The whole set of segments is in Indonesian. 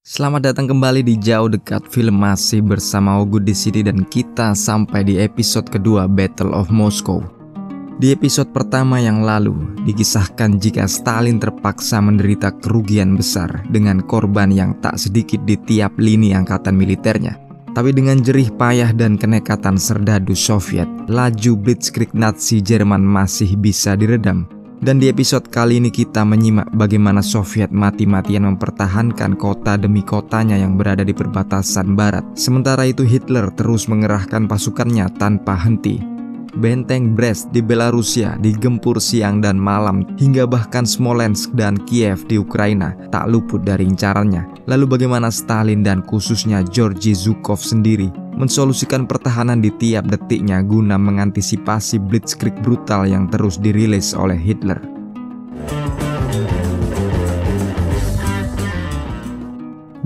Selamat datang kembali di Jauh Dekat Film, masih bersama Ogut di sini dan kita sampai di episode kedua Battle of Moscow. Di episode pertama yang lalu dikisahkan jika Stalin terpaksa menderita kerugian besar dengan korban yang tak sedikit di tiap lini angkatan militernya. Tapi dengan jerih payah dan kenekatan serdadu Soviet, laju Blitzkrieg Nazi Jerman masih bisa diredam. Dan di episode kali ini kita menyimak bagaimana Soviet mati-matian mempertahankan kota demi kotanya yang berada di perbatasan barat. Sementara itu Hitler terus mengerahkan pasukannya tanpa henti. Benteng Brest di Belarusia digempur siang dan malam, hingga bahkan Smolensk dan Kiev di Ukraina tak luput dari incarannya. Lalu bagaimana Stalin dan khususnya Georgy Zhukov sendiri mensolusikan pertahanan di tiap detiknya guna mengantisipasi Blitzkrieg brutal yang terus dirilis oleh Hitler.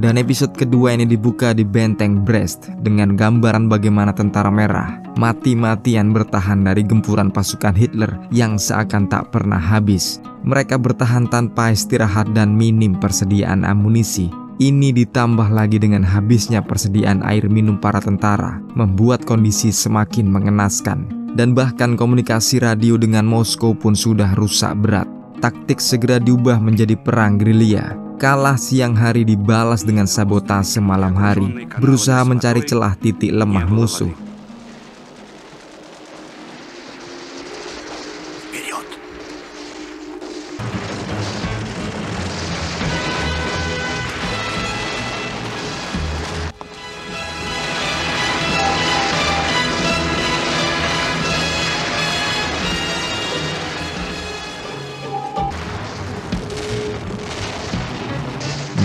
Dan episode kedua ini dibuka di Benteng Brest dengan gambaran bagaimana tentara merah mati-matian bertahan dari gempuran pasukan Hitler yang seakan tak pernah habis. Mereka bertahan tanpa istirahat dan minim persediaan amunisi. Ini ditambah lagi dengan habisnya persediaan air minum para tentara, membuat kondisi semakin mengenaskan. Dan bahkan komunikasi radio dengan Moskow pun sudah rusak berat. Taktik segera diubah menjadi perang gerilya. Kalah siang hari dibalas dengan sabotase malam hari, berusaha mencari celah titik lemah musuh.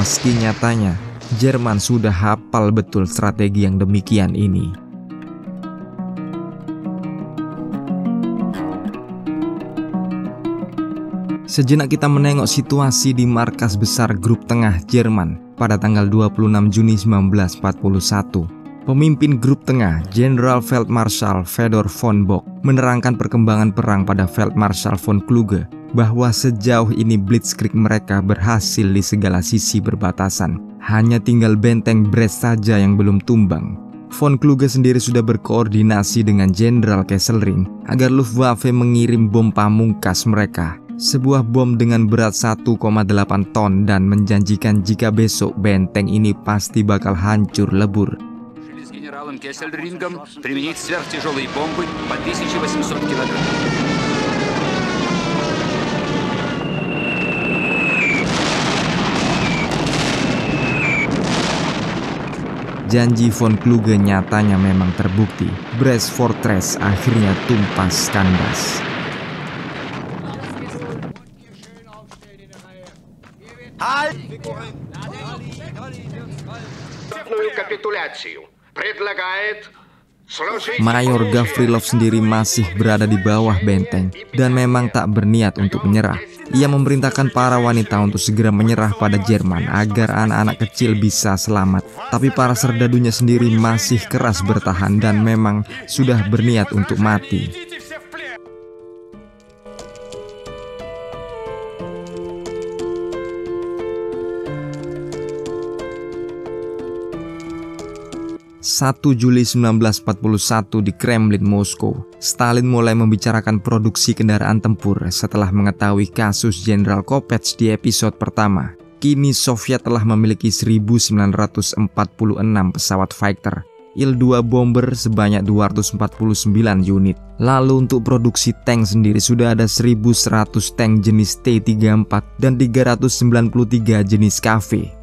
Meski nyatanya, Jerman sudah hafal betul strategi yang demikian ini. Sejenak kita menengok situasi di markas besar Grup Tengah Jerman pada tanggal 26 Juni 1941. Pemimpin Grup Tengah, Jenderal Feldmarschall Fedor von Bock, menerangkan perkembangan perang pada Feldmarschall von Kluge, bahwa sejauh ini Blitzkrieg mereka berhasil di segala sisi berbatasan. Hanya tinggal benteng Brest saja yang belum tumbang. Von Kluge sendiri sudah berkoordinasi dengan Jenderal Kesselring agar Luftwaffe mengirim bom pamungkas mereka. Sebuah bom dengan berat 1,8 ton dan menjanjikan jika besok benteng ini pasti bakal hancur lebur. Kesselringом применить сверхтяжелые бомбы по 1800 килограмм. Janji von Kluge nyatanya memang terbukti. Brest Fortress akhirnya tumpas kandas. Mayor Gavrilov sendiri masih berada di bawah benteng dan memang tak berniat untuk menyerah. Ia memerintahkan para wanita untuk segera menyerah pada Jerman agar anak-anak kecil bisa selamat. Tapi para serdadunya sendiri masih keras bertahan dan memang sudah berniat untuk mati. Satu Juli 1941 di Kremlin, Moskow, Stalin mulai membicarakan produksi kendaraan tempur setelah mengetahui kasus Jenderal Kopets di episode pertama. Kini Soviet telah memiliki 1946 pesawat fighter, Il-2 bomber sebanyak 249 unit. Lalu untuk produksi tank sendiri sudah ada 1100 tank jenis T-34 dan 393 jenis KV.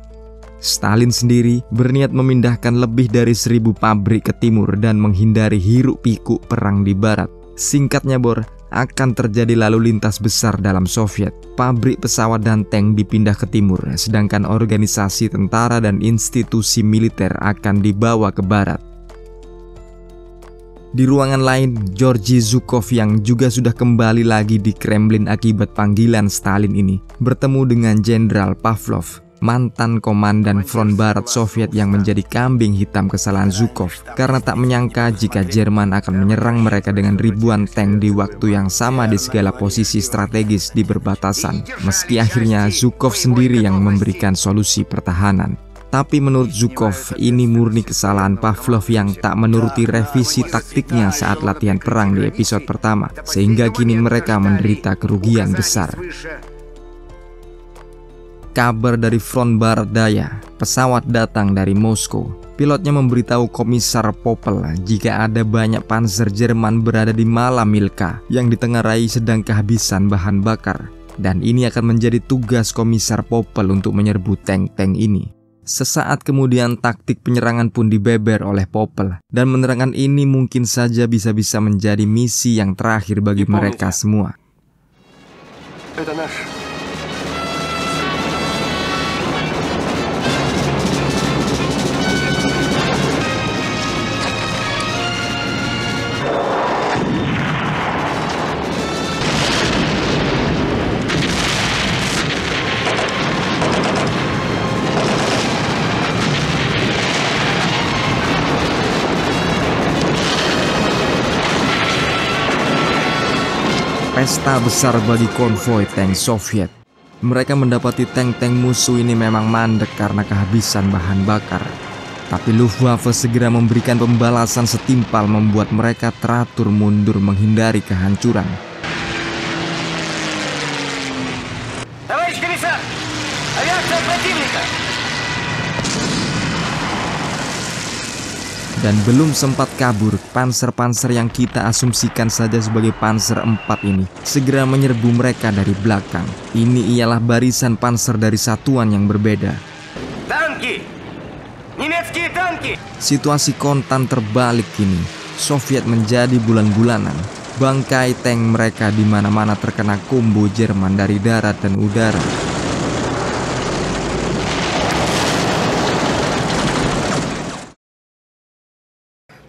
Stalin sendiri berniat memindahkan lebih dari 1000 pabrik ke timur dan menghindari hiruk-pikuk perang di barat. Singkatnya Bor, akan terjadi lalu lintas besar dalam Soviet. Pabrik pesawat dan tank dipindah ke timur, sedangkan organisasi tentara dan institusi militer akan dibawa ke barat. Di ruangan lain, Georgy Zhukov yang juga sudah kembali lagi di Kremlin akibat panggilan Stalin ini bertemu dengan Jenderal Pavlov, mantan komandan front barat Soviet yang menjadi kambing hitam kesalahan Zhukov karena tak menyangka jika Jerman akan menyerang mereka dengan ribuan tank di waktu yang sama di segala posisi strategis di perbatasan. Meski akhirnya Zhukov sendiri yang memberikan solusi pertahanan. Tapi menurut Zhukov, ini murni kesalahan Pavlov yang tak menuruti revisi taktiknya saat latihan perang di episode pertama, sehingga kini mereka menderita kerugian besar. Kabar dari front barat daya, pesawat datang dari Moskow. Pilotnya memberitahu Komisar Popel jika ada banyak panzer Jerman berada di Malamilka yang ditengarai sedang kehabisan bahan bakar. Dan ini akan menjadi tugas Komisar Popel untuk menyerbu tank-tank ini. Sesaat kemudian taktik penyerangan pun dibeber oleh Popel, dan menerangkan ini mungkin saja bisa menjadi misi yang terakhir bagi mereka semua. Pesta besar bagi konvoi tank Soviet. Mereka mendapati tank-tank musuh ini memang mandek karena kehabisan bahan bakar. Tapi Luftwaffe segera memberikan pembalasan setimpal membuat mereka teratur mundur menghindari kehancuran. Товарищ комиссар, авиация противника. Dan belum sempat kabur, panser-panser yang kita asumsikan saja sebagai Panzer 4 ini segera menyerbu mereka dari belakang. Ini ialah barisan panser dari satuan yang berbeda. Танки! Немецкие танки! Situasi kontan terbalik kini. Soviet menjadi bulan-bulanan. Bangkai tank mereka di mana-mana terkena kombo Jerman dari darat dan udara.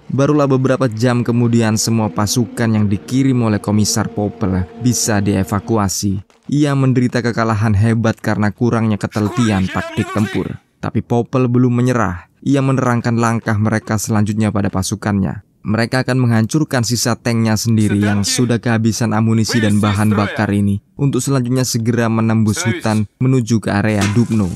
Barulah beberapa jam kemudian semua pasukan yang dikirim oleh Komisar Popel bisa dievakuasi. Ia menderita kekalahan hebat karena kurangnya ketelitian taktik tempur. Tapi Popel belum menyerah. Ia menerangkan langkah mereka selanjutnya pada pasukannya. Mereka akan menghancurkan sisa tanknya sendiri yang sudah kehabisan amunisi dan bahan bakar ini, untuk selanjutnya segera menembus hutan menuju ke area Dubno.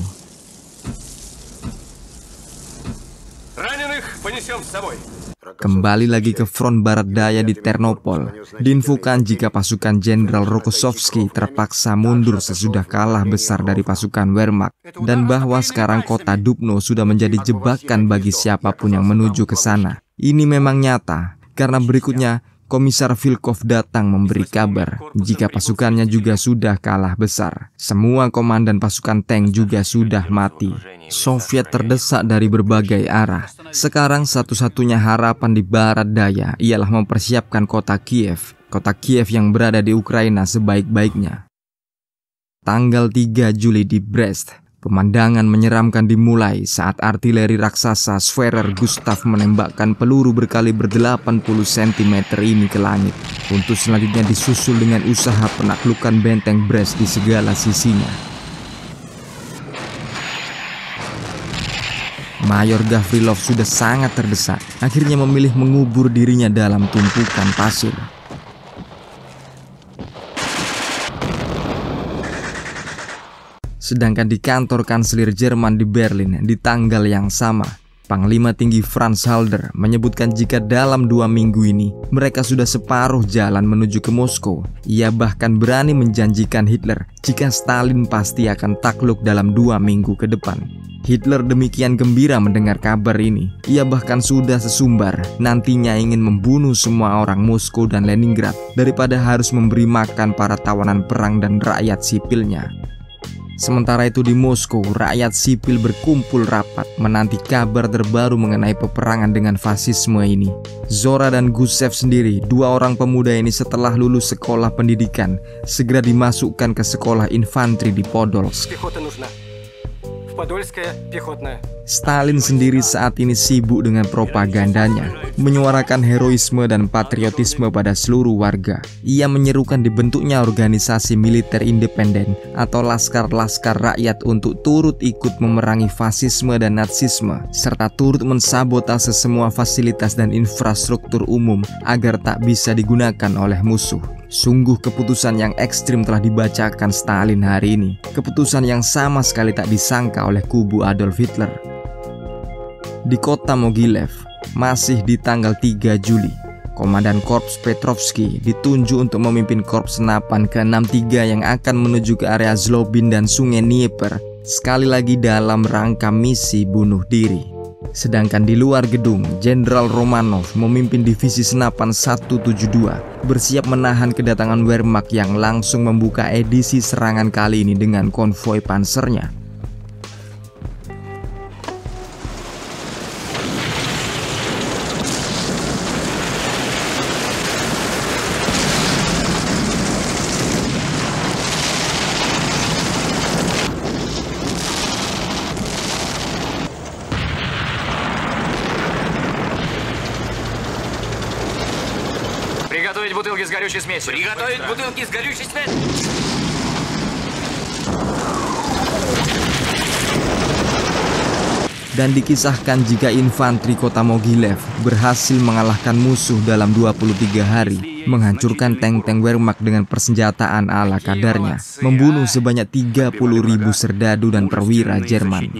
Kembali lagi ke front barat daya di Ternopol. Diinfokan jika pasukan Jenderal Rokossovski terpaksa mundur sesudah kalah besar dari pasukan Wehrmacht, dan bahwa sekarang kota Dubno sudah menjadi jebakan bagi siapapun yang menuju ke sana. Ini memang nyata, karena berikutnya Komisar Vilkov datang memberi kabar jika pasukannya juga sudah kalah besar. Semua komandan pasukan tank juga sudah mati. Soviet terdesak dari berbagai arah. Sekarang satu-satunya harapan di barat daya ialah mempersiapkan kota Kiev. Kota Kiev yang berada di Ukraina sebaik-baiknya. Tanggal 3 Juli di Brest, pemandangan menyeramkan dimulai saat artileri raksasa Schwerer Gustav menembakkan peluru berkaliber 80 cm ini ke langit, untuk selanjutnya disusul dengan usaha penaklukan benteng Brest di segala sisinya. Mayor Gavrilov sudah sangat terdesak, akhirnya memilih mengubur dirinya dalam tumpukan pasir. Sedangkan di kantor kanselir Jerman di Berlin di tanggal yang sama, Panglima Tinggi Franz Halder menyebutkan jika dalam 2 minggu ini mereka sudah separuh jalan menuju ke Moskow. Ia bahkan berani menjanjikan Hitler jika Stalin pasti akan takluk dalam 2 minggu ke depan. Hitler demikian gembira mendengar kabar ini. Ia bahkan sudah sesumbar nantinya ingin membunuh semua orang Moskow dan Leningrad daripada harus memberi makan para tawanan perang dan rakyat sipilnya. Sementara itu di Moskow, rakyat sipil berkumpul rapat menanti kabar terbaru mengenai peperangan dengan fasisme ini. Zora dan Gusev sendiri, 2 orang pemuda ini setelah lulus sekolah pendidikan, segera dimasukkan ke sekolah infanteri di Podolsk. Stalin sendiri saat ini sibuk dengan propagandanya, menyuarakan heroisme dan patriotisme pada seluruh warga. Ia menyerukan dibentuknya organisasi militer independen atau laskar-laskar rakyat untuk turut ikut memerangi fasisme dan natsisme, serta turut mensabotase semua fasilitas dan infrastruktur umum agar tak bisa digunakan oleh musuh. Sungguh keputusan yang ekstrim telah dibacakan Stalin hari ini. Keputusan yang sama sekali tak disangka oleh kubu Adolf Hitler. Di kota Mogilev, masih di tanggal 3 Juli, Komandan Korps Petrovsky ditunjuk untuk memimpin Korps Senapan ke-63 yang akan menuju ke area Zlobin dan Sungai Dnieper, sekali lagi dalam rangka misi bunuh diri. Sedangkan di luar gedung, Jenderal Romanov memimpin Divisi Senapan 172 bersiap menahan kedatangan Wehrmacht yang langsung membuka edisi serangan kali ini dengan konvoi pansernya. Приготовить бутылки с горючей смесью. Приготовить бутылки с горючей смесью. Dan dikisahkan jika infanteri kota Mogilev berhasil mengalahkan musuh dalam 23 hari, menghancurkan tank-tank Wehrmacht dengan persenjataan ala kadarnya, membunuh sebanyak 30.000 serdadu dan perwira Jerman.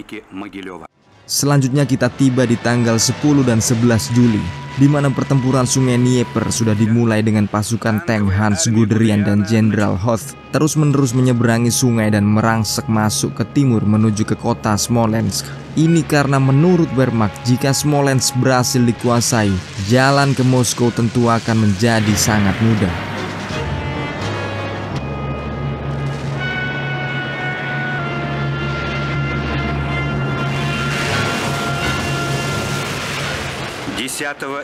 Selanjutnya kita tiba di tanggal 10 dan 11 Juli, di mana pertempuran Sungai Dnieper sudah dimulai dengan pasukan tank Hans Guderian dan Jenderal Hoth terus-menerus menyeberangi sungai dan merangsek masuk ke timur menuju ke kota Smolensk. Ini karena menurut Wehrmacht, jika Smolensk berhasil dikuasai, jalan ke Moskow tentu akan menjadi sangat mudah.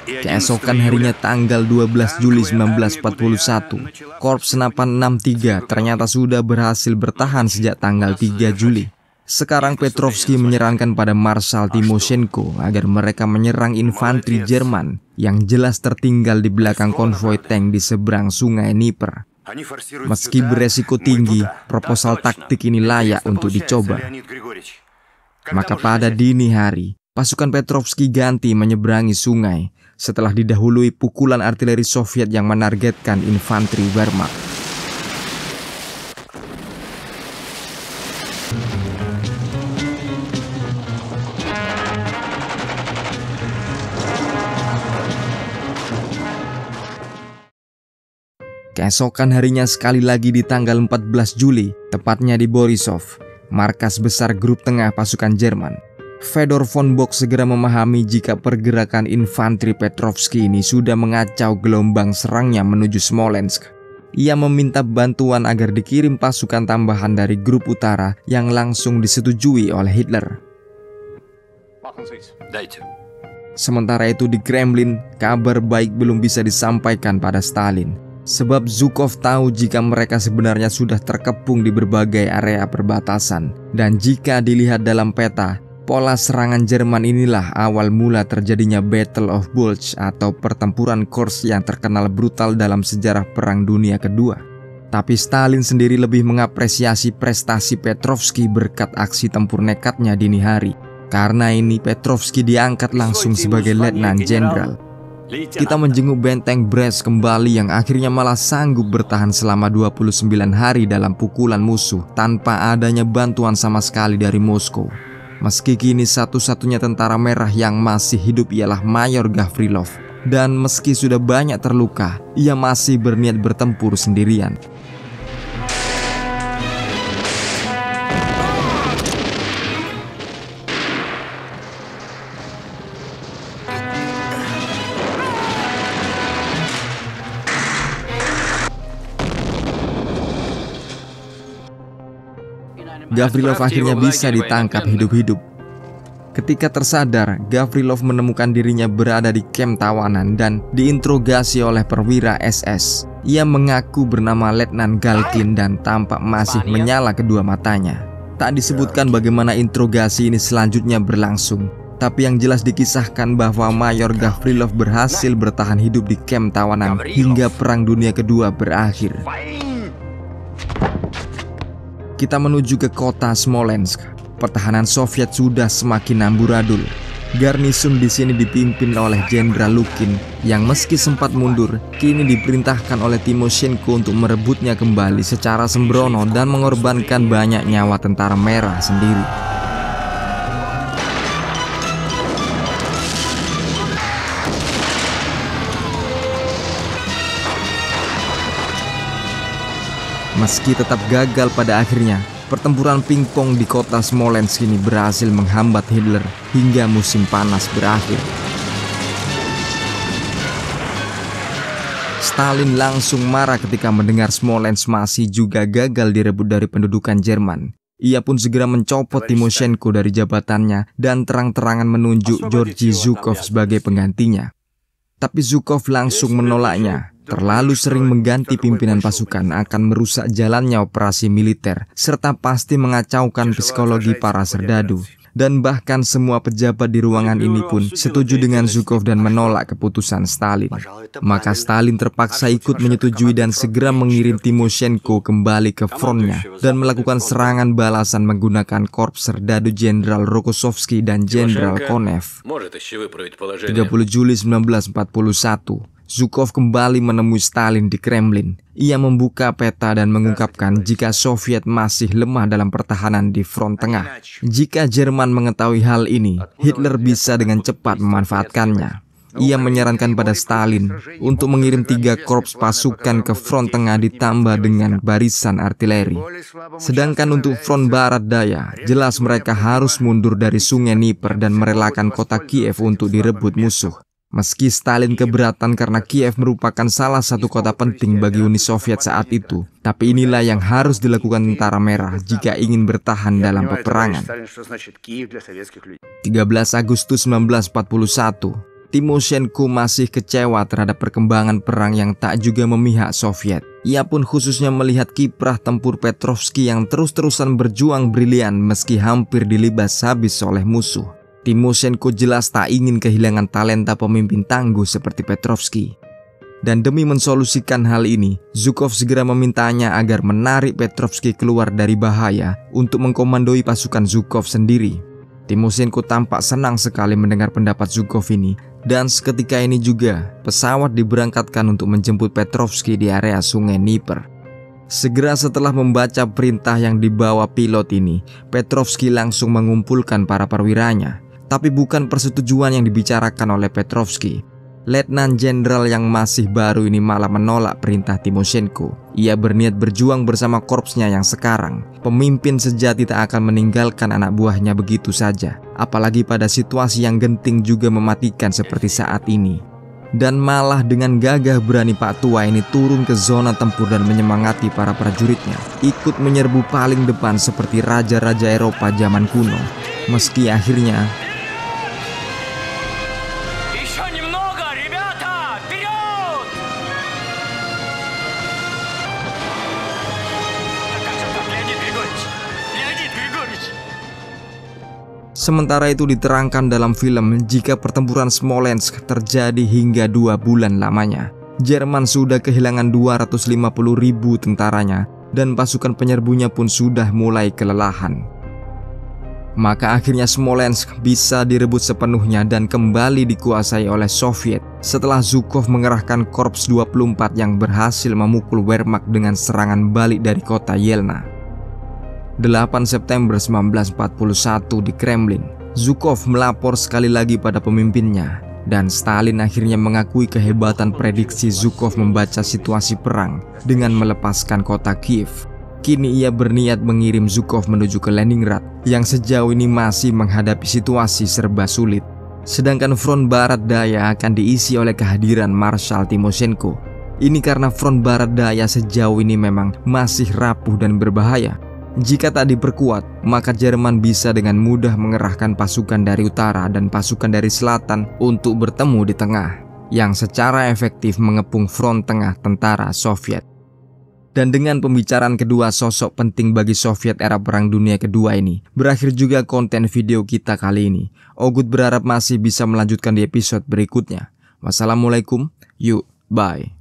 Keesokan harinya tanggal 12 Juli 1941, Korps Senapan 63 ternyata sudah berhasil bertahan sejak tanggal 3 Juli. Sekarang Petrovsky menyarankan pada Marshal Timoshenko agar mereka menyerang infanteri Jerman yang jelas tertinggal di belakang konvoi tank di seberang Sungai Dnieper. Meski beresiko tinggi, proposal taktik ini layak untuk dicoba. Maka pada dini hari, pasukan Petrovsky ganti menyeberangi sungai setelah didahului pukulan artileri Soviet yang menargetkan infanteri Wehrmacht. Keesokan harinya sekali lagi di tanggal 14 Juli, tepatnya di Borisov, markas besar grup tengah pasukan Jerman. Fedor von Bock segera memahami jika pergerakan infanteri Petrovsky ini sudah mengacau gelombang serangnya menuju Smolensk. Ia meminta bantuan agar dikirim pasukan tambahan dari grup utara yang langsung disetujui oleh Hitler. Sementara itu di Kremlin, kabar baik belum bisa disampaikan pada Stalin. Sebab Zhukov tahu jika mereka sebenarnya sudah terkepung di berbagai area perbatasan. Dan jika dilihat dalam peta, pola serangan Jerman inilah awal mula terjadinya Battle of Bulge atau pertempuran Kursk yang terkenal brutal dalam sejarah Perang Dunia Kedua. Tapi Stalin sendiri lebih mengapresiasi prestasi Petrovsky berkat aksi tempur nekatnya dini hari. Karena ini Petrovsky diangkat langsung sebagai Letnan Jenderal. Kita menjenguk benteng Brest kembali yang akhirnya malah sanggup bertahan selama 29 hari dalam pukulan musuh tanpa adanya bantuan sama sekali dari Moskow. Meski kini satu-satunya tentara merah yang masih hidup ialah Mayor Gavrilov. Dan meski sudah banyak terluka, ia masih berniat bertempur sendirian. Gavrilov akhirnya bisa ditangkap hidup-hidup. Ketika tersadar, Gavrilov menemukan dirinya berada di kamp tawanan dan diinterogasi oleh perwira SS. Ia mengaku bernama Letnan Galkin dan tampak masih menyala kedua matanya. Tak disebutkan bagaimana interogasi ini selanjutnya berlangsung. Tapi yang jelas dikisahkan bahwa Mayor Gavrilov berhasil bertahan hidup di kamp tawanan hingga Perang Dunia Kedua berakhir. Kita menuju ke kota Smolensk. Pertahanan Soviet sudah semakin amburadul. Garnison di sini dipimpin oleh Jenderal Lukin yang meski sempat mundur, kini diperintahkan oleh Timoshenko untuk merebutnya kembali secara sembrono dan mengorbankan banyak nyawa tentara merah sendiri. Meski tetap gagal pada akhirnya, pertempuran pingpong di kota Smolensk ini berhasil menghambat Hitler hingga musim panas berakhir. Stalin langsung marah ketika mendengar Smolensk masih juga gagal direbut dari pendudukan Jerman. Ia pun segera mencopot Timoshenko dari jabatannya dan terang-terangan menunjuk Georgy Zhukov sebagai penggantinya. Tapi Zhukov langsung menolaknya. Terlalu sering mengganti pimpinan pasukan akan merusak jalannya operasi militer serta pasti mengacaukan psikologi para serdadu. Dan bahkan semua pejabat di ruangan ini pun setuju dengan Zhukov dan menolak keputusan Stalin. Maka Stalin terpaksa ikut menyetujui dan segera mengirim Timoshenko kembali ke frontnya dan melakukan serangan balasan menggunakan korps serdadu Jenderal Rokossovski dan Jenderal Konev. 30 Juli 1941, Zhukov kembali menemui Stalin di Kremlin. Ia membuka peta dan mengungkapkan jika Soviet masih lemah dalam pertahanan di front tengah. Jika Jerman mengetahui hal ini, Hitler bisa dengan cepat memanfaatkannya. Ia menyarankan pada Stalin untuk mengirim 3 korps pasukan ke front tengah ditambah dengan barisan artileri. Sedangkan untuk front barat daya, jelas mereka harus mundur dari Sungai Dnieper dan merelakan kota Kiev untuk direbut musuh. Meski Stalin keberatan karena Kiev merupakan salah satu kota penting bagi Uni Soviet saat itu, tapi inilah yang harus dilakukan Tentara Merah jika ingin bertahan dalam peperangan. 13 Agustus 1941, Timoshenko masih kecewa terhadap perkembangan perang yang tak juga memihak Soviet. Ia pun khususnya melihat kiprah tempur Petrovsky yang terus-terusan berjuang brilian meski hampir dilibas habis oleh musuh. Timoshenko jelas tak ingin kehilangan talenta pemimpin tangguh seperti Petrovsky. Dan demi mensolusikan hal ini, Zhukov segera memintanya agar menarik Petrovsky keluar dari bahaya untuk mengkomandoi pasukan Zhukov sendiri. Timoshenko tampak senang sekali mendengar pendapat Zhukov ini, dan seketika ini juga pesawat diberangkatkan untuk menjemput Petrovsky di area Sungai Dnieper. Segera setelah membaca perintah yang dibawa pilot ini, Petrovsky langsung mengumpulkan para perwiranya. Tapi bukan persetujuan yang dibicarakan oleh Petrovsky. Letnan Jenderal yang masih baru ini malah menolak perintah Timoshenko. Ia berniat berjuang bersama korpsnya yang sekarang. Pemimpin sejati tak akan meninggalkan anak buahnya begitu saja, apalagi pada situasi yang genting juga mematikan seperti saat ini. Dan malah dengan gagah berani Pak Tua ini turun ke zona tempur dan menyemangati para prajuritnya, ikut menyerbu paling depan seperti raja-raja Eropa zaman kuno. Meski akhirnya sementara itu diterangkan dalam film jika pertempuran Smolensk terjadi hingga 2 bulan lamanya. Jerman sudah kehilangan 250.000 tentaranya dan pasukan penyerbunya pun sudah mulai kelelahan. Maka akhirnya Smolensk bisa direbut sepenuhnya dan kembali dikuasai oleh Soviet setelah Zhukov mengerahkan Korps 24 yang berhasil memukul Wehrmacht dengan serangan balik dari kota Yelna. 8 September 1941 di Kremlin, Zhukov melapor sekali lagi pada pemimpinnya, dan Stalin akhirnya mengakui kehebatan prediksi Zhukov membaca situasi perang dengan melepaskan kota Kiev. Kini ia berniat mengirim Zhukov menuju ke Leningrad yang sejauh ini masih menghadapi situasi serba sulit. Sedangkan front barat daya akan diisi oleh kehadiran Marshal Timoshenko. Ini karena front barat daya sejauh ini memang masih rapuh dan berbahaya. Jika tak diperkuat, maka Jerman bisa dengan mudah mengerahkan pasukan dari utara dan pasukan dari selatan untuk bertemu di tengah, yang secara efektif mengepung front tengah tentara Soviet. Dan dengan pembicaraan kedua sosok penting bagi Soviet era Perang Dunia Kedua ini, berakhir juga konten video kita kali ini. Ogut berharap masih bisa melanjutkan di episode berikutnya. Wassalamualaikum, yuk, bye.